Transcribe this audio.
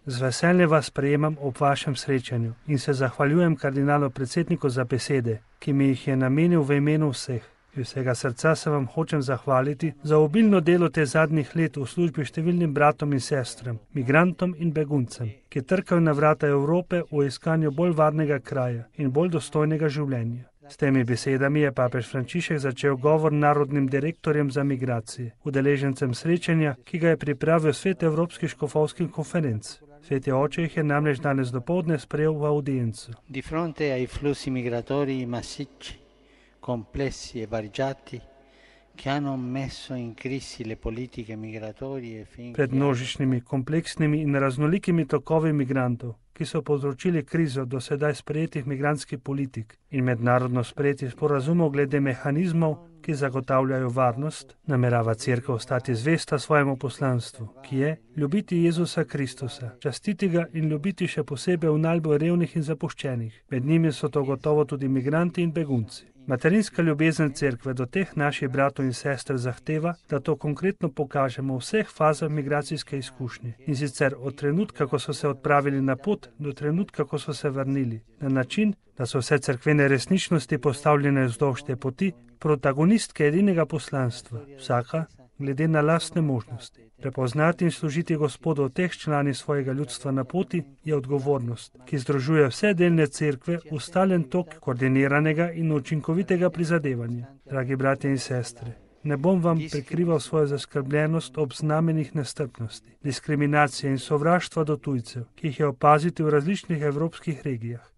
Z veseljem vas sprejemam ob vašem srečanju in se zahvaljujem kardinalu predsedniku za besede, ki mi jih je namenil v imenu vseh. Iz vsega srca se vam hočem zahvaliti za obilno delo te zadnjih let v službi številnim bratom in sestram, migrantom in beguncem, ki trkajo na vrata Evrope v iskanju bolj varnega kraja in bolj dostojnega življenja. S temi besedami je papež Frančišek začel govor narodnim direktorjem za migracije, udeležencem srečanja, ki ga je pripravil Svet Evropskih škofovskih konferenc. Sveti oče jih je namreč danes dopoldne sprejel v audiencu. Di fronte ai flussi migratori massicci, complessi e variegati, che hanno messo in crisi le politiche migratorie finché... Pred množičnimi, kompleksnimi in raznolikimi tokovi migrantov, ki so povzročili krizo do sedaj sprejetih migrantskih politik in mednarodno sprejetih sporazumov glede mehanizmov, ki zagotavljajo varnost, namerava Cerkev ostati zvesta svojemu poslanstvu, ki je ljubiti Jezusa Kristusa, častiti ga in ljubiti še posebej v najbolj revnih in zapuščenih. Med njimi so to gotovo tudi migranti in begunci. Materinska ljubezen Cerkve do teh naših bratov in sester zahteva, da to konkretno pokažemo v vseh fazah migracijske izkušnje. In sicer od trenutka, ko so se odpravili na pot, do trenutka, ko so se vrnili. Na način, da so vse cerkvene resničnosti postavljene vzdolž te poti, protagonistke edinega poslanstva, vsaka glede na lastne možnosti. Prepoznati in služiti Gospodu v teh člani svojega ljudstva na poti je odgovornost, ki združuje vse delne cerkve v stalen tok koordiniranega in učinkovitega prizadevanja. Dragi bratje in sestre, ne bom vam prikrival svojo zaskrbljenost ob znamenjih nestrpnosti, diskriminacije in sovraštva do tujcev, ki jih je opaziti v različnih evropskih regijah.